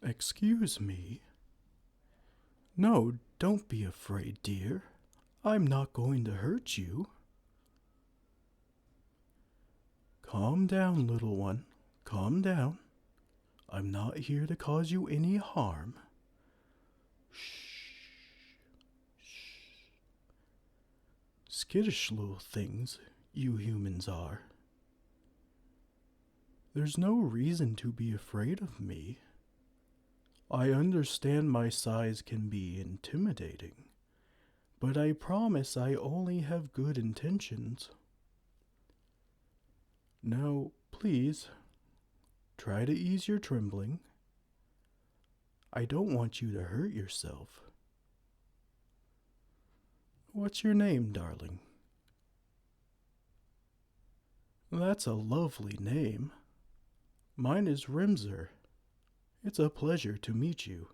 Excuse me? No, don't be afraid, dear. I'm not going to hurt you. Calm down, little one. Calm down. I'm not here to cause you any harm. Shh. Skittish little things, you humans are. There's no reason to be afraid of me. I understand my size can be intimidating, but I promise I only have good intentions. Now, please, try to ease your trembling. I don't want you to hurt yourself. What's your name, darling? That's a lovely name. Mine is Rimser. It's a pleasure to meet you.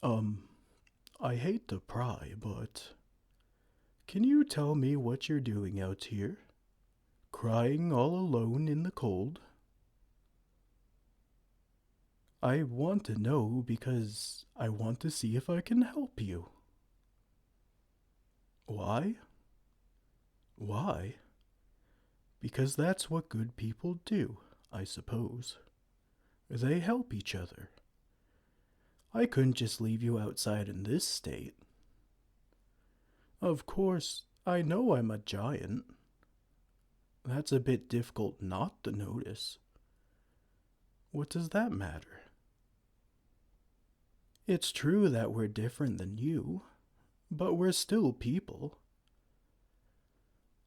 Um, I hate to pry, but can you tell me what you're doing out here? Crying all alone in the cold? I want to know because I want to see if I can help you. Why? Why? Because that's what good people do, I suppose. They help each other. I couldn't just leave you outside in this state. Of course, I know I'm a giant. That's a bit difficult not to notice. What does that matter? It's true that we're different than you, but we're still people.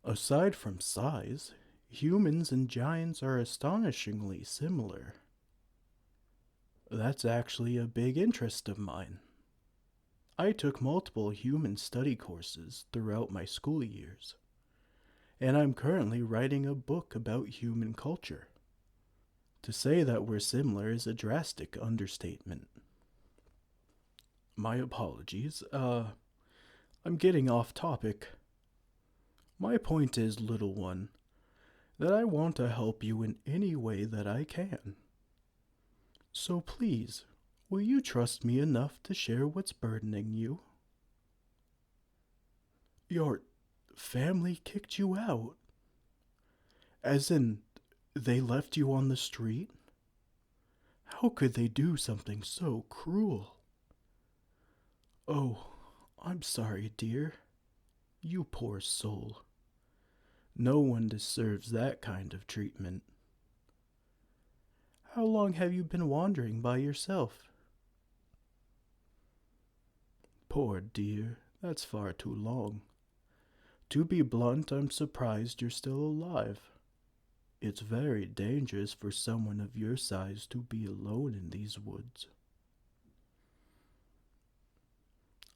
Aside from size, humans and giants are astonishingly similar. That's actually a big interest of mine. I took multiple human study courses throughout my school years, and I'm currently writing a book about human culture. To say that we're similar is a drastic understatement. My apologies. I'm getting off topic. My point is, little one, that I want to help you in any way that I can. So please, will you trust me enough to share what's burdening you? Your family kicked you out. As in, they left you on the street? How could they do something so cruel? Oh, I'm sorry, dear. You poor soul. No one deserves that kind of treatment. How long have you been wandering by yourself? Poor dear, that's far too long. To be blunt, I'm surprised you're still alive. It's very dangerous for someone of your size to be alone in these woods.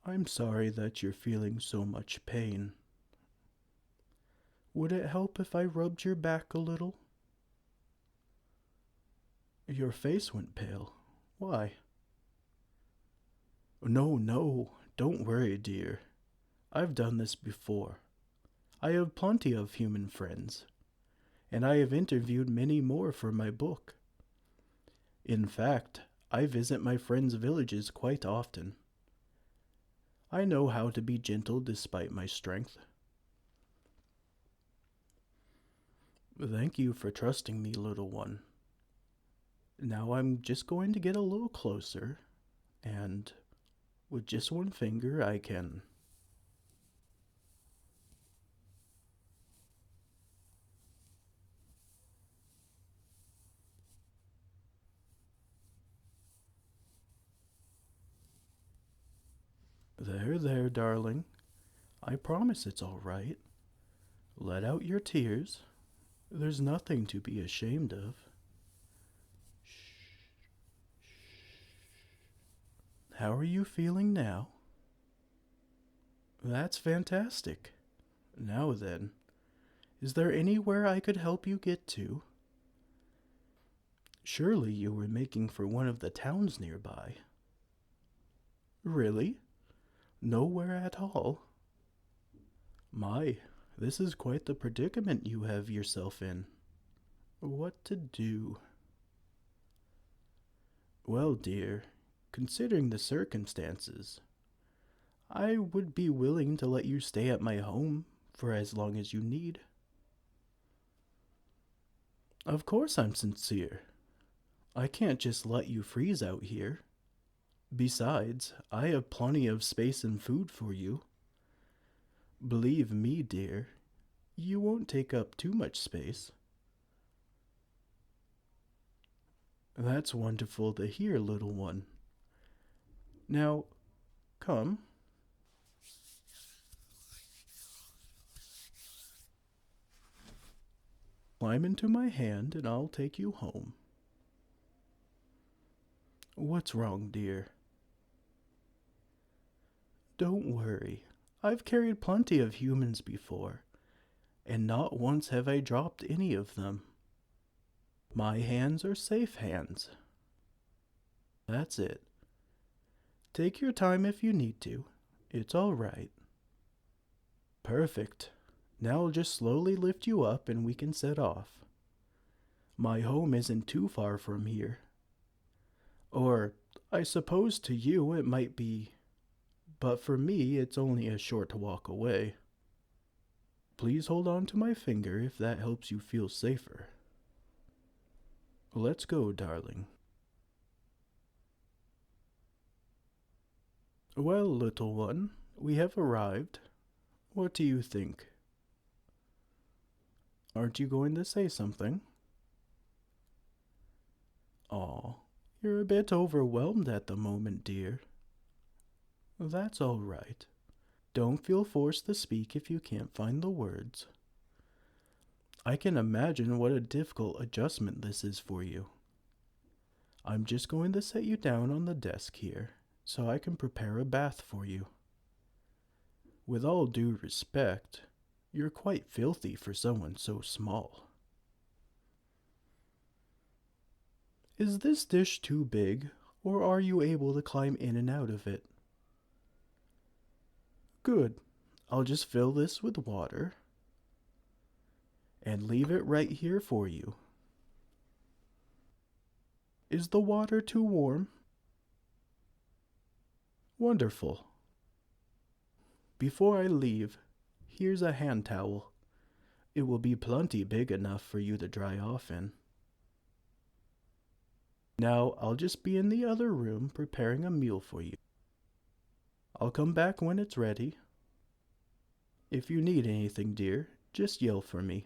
I'm sorry that you're feeling so much pain. Would it help if I rubbed your back a little? Your face went pale. Why? No, don't worry, dear. I've done this before. I have plenty of human friends, and I have interviewed many more for my book. In fact, I visit my friends' villages quite often. I know how to be gentle despite my strength. Thank you for trusting me, little one. Now I'm just going to get a little closer, and with just one finger I can... There, darling. I promise it's all right. Let out your tears. There's nothing to be ashamed of. How are you feeling now? That's fantastic. Now then, is there anywhere I could help you get to? Surely you were making for one of the towns nearby. Really? Nowhere at all? My, this is quite the predicament you have yourself in. What to do? Well, dear, considering the circumstances, I would be willing to let you stay at my home for as long as you need. Of course I'm sincere. I can't just let you freeze out here. Besides, I have plenty of space and food for you. Believe me, dear, you won't take up too much space. That's wonderful to hear, little one. Now, come. Climb into my hand and I'll take you home. What's wrong, dear? Don't worry. I've carried plenty of humans before, and not once have I dropped any of them. My hands are safe hands. That's it. Take your time if you need to. It's all right. Perfect. Now I'll just slowly lift you up and we can set off. My home isn't too far from here. Or, I suppose to you it might be, but for me it's only a short walk away. Please hold on to my finger if that helps you feel safer. Let's go, darling. Well, little one, we have arrived. What do you think? Aren't you going to say something? Aw, you're a bit overwhelmed at the moment, dear. That's all right. Don't feel forced to speak if you can't find the words. I can imagine what a difficult adjustment this is for you. I'm just going to set you down on the desk here, so I can prepare a bath for you. With all due respect, you're quite filthy for someone so small. Is this dish too big, or are you able to climb in and out of it? Good. I'll just fill this with water and leave it right here for you. Is the water too warm? Wonderful. Before I leave, here's a hand towel. It will be plenty big enough for you to dry off in. Now I'll just be in the other room preparing a meal for you. I'll come back when it's ready. If you need anything, dear, just yell for me.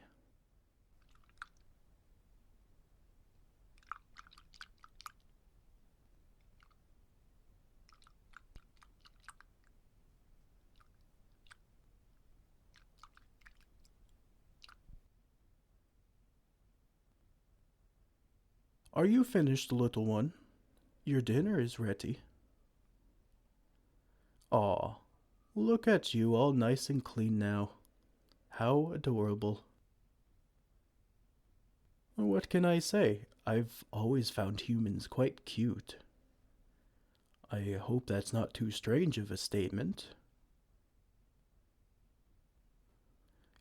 Are you finished, little one? Your dinner is ready. Aw, look at you all nice and clean now. How adorable. What can I say? I've always found humans quite cute. I hope that's not too strange of a statement.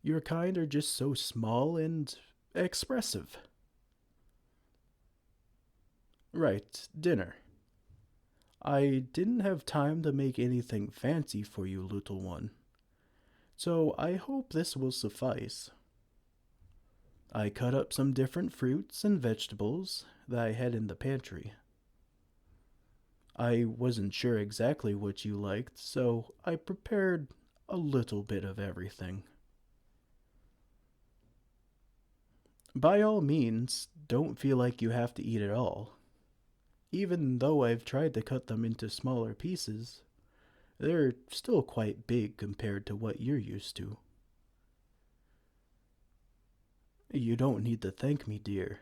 Your kind are just so small and expressive. Right, dinner. I didn't have time to make anything fancy for you, little one, so I hope this will suffice. I cut up some different fruits and vegetables that I had in the pantry. I wasn't sure exactly what you liked, so I prepared a little bit of everything. By all means, don't feel like you have to eat it all. Even though I've tried to cut them into smaller pieces, they're still quite big compared to what you're used to. You don't need to thank me, dear.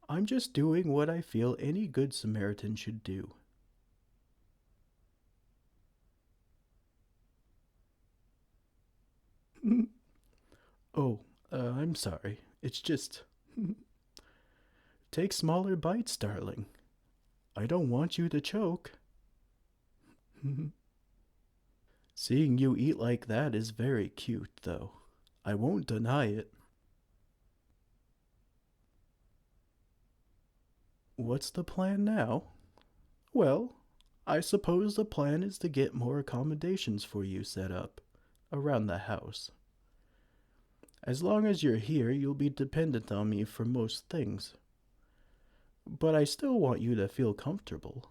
I'm just doing what I feel any good Samaritan should do. Oh, I'm sorry. It's just... Take smaller bites, darling. I don't want you to choke. Seeing you eat like that is very cute, though. I won't deny it. What's the plan now? Well, I suppose the plan is to get more accommodations for you set up around the house. As long as you're here, you'll be dependent on me for most things. But I still want you to feel comfortable.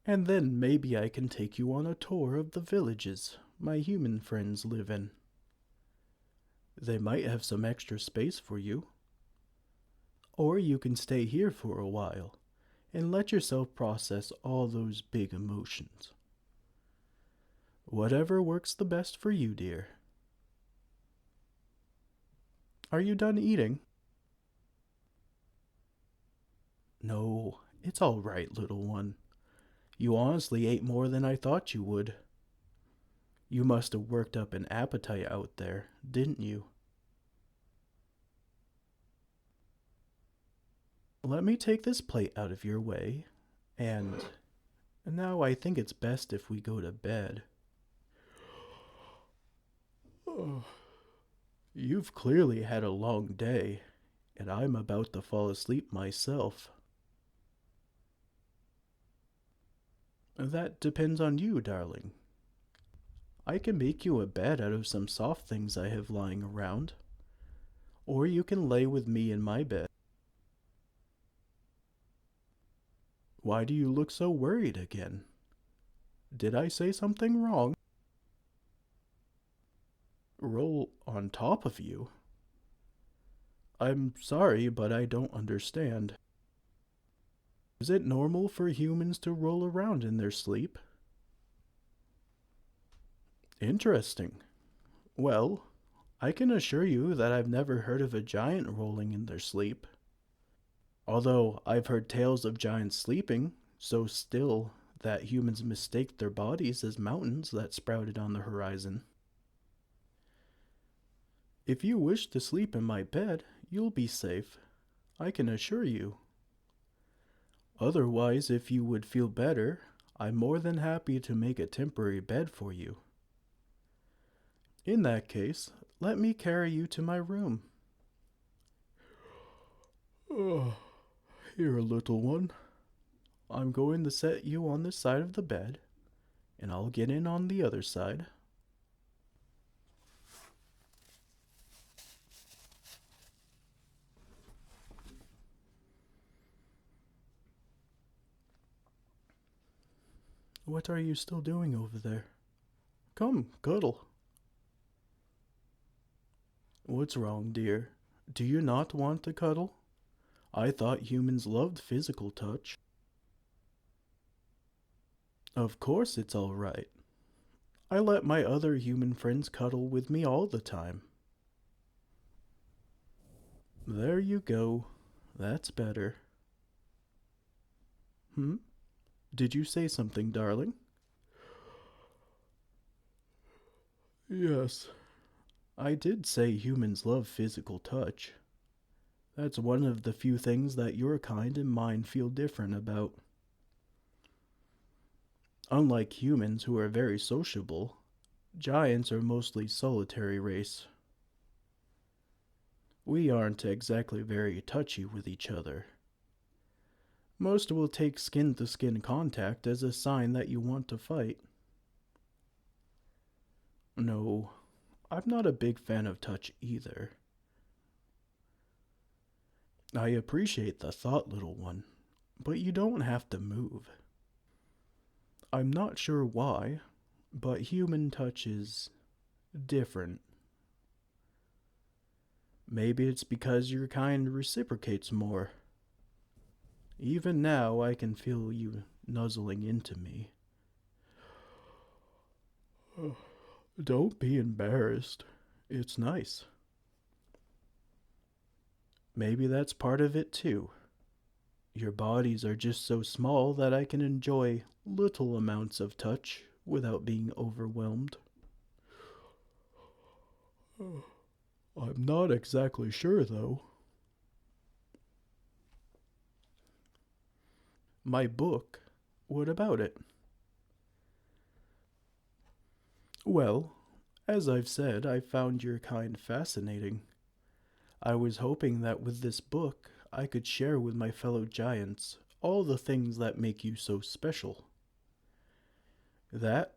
And then maybe I can take you on a tour of the villages my human friends live in. They might have some extra space for you. Or you can stay here for a while and let yourself process all those big emotions. Whatever works the best for you, dear. Are you done eating? No, it's all right, little one. You honestly ate more than I thought you would. You must have worked up an appetite out there, didn't you? Let me take this plate out of your way, and now I think it's best if we go to bed. Oh, you've clearly had a long day, and I'm about to fall asleep myself. That depends on you, darling. I can make you a bed out of some soft things I have lying around, or you can lay with me in my bed. Why do you look so worried again? Did I say something wrong? Roll on top of you? I'm sorry, but I don't understand. Is it normal for humans to roll around in their sleep? Interesting. Well, I can assure you that I've never heard of a giant rolling in their sleep. Although I've heard tales of giants sleeping so still that humans mistake their bodies as mountains that sprouted on the horizon. If you wish to sleep in my bed, you'll be safe, I can assure you. Otherwise, if you would feel better, I'm more than happy to make a temporary bed for you. In that case, let me carry you to my room. Oh, here, little one. I'm going to set you on this side of the bed, and I'll get in on the other side. What are you still doing over there? Come, cuddle. What's wrong, dear? Do you not want to cuddle? I thought humans loved physical touch. Of course it's all right. I let my other human friends cuddle with me all the time. There you go. That's better. Hmm? Did you say something, darling? Yes. I did say humans love physical touch. That's one of the few things that your kind and mine feel different about. Unlike humans who are very sociable, giants are mostly solitary race. We aren't exactly very touchy with each other. Most will take skin-to-skin contact as a sign that you want to fight. No, I'm not a big fan of touch either. I appreciate the thought, little one, but you don't have to move. I'm not sure why, but human touch is different. Maybe it's because your kind reciprocates more. Even now, I can feel you nuzzling into me. Don't be embarrassed. It's nice. Maybe that's part of it too. Your bodies are just so small that I can enjoy little amounts of touch without being overwhelmed. I'm not exactly sure, though. My book? What about it? Well, as I've said, I found your kind fascinating. I was hoping that with this book, I could share with my fellow giants all the things that make you so special. That,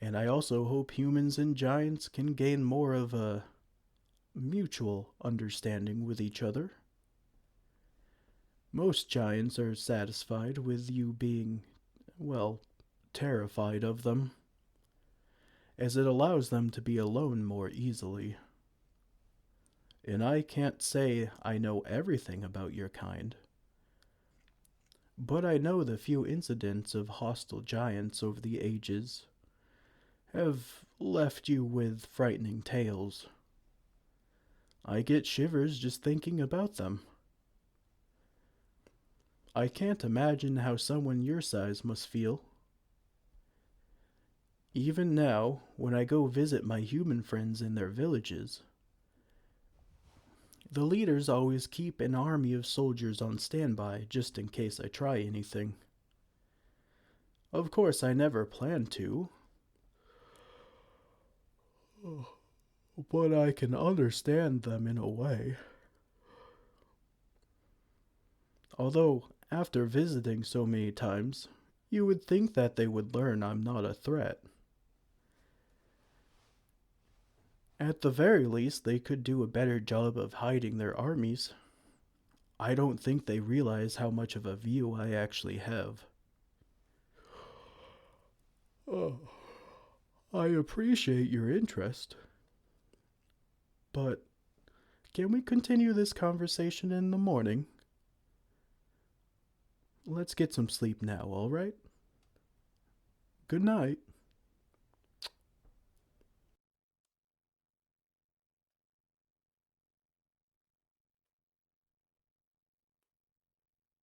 and I also hope humans and giants can gain more of a mutual understanding with each other. Most giants are satisfied with you being, well, terrified of them, as it allows them to be alone more easily. And I can't say I know everything about your kind, but I know the few incidents of hostile giants over the ages have left you with frightening tales. I get shivers just thinking about them. I can't imagine how someone your size must feel. Even now, when I go visit my human friends in their villages, the leaders always keep an army of soldiers on standby just in case I try anything. Of course, I never planned to, but I can understand them in a way. Although, after visiting so many times, you would think that they would learn I'm not a threat. At the very least, they could do a better job of hiding their armies. I don't think they realize how much of a view I actually have. Oh, I appreciate your interest. But can we continue this conversation in the morning? Let's get some sleep now, all right? Good night.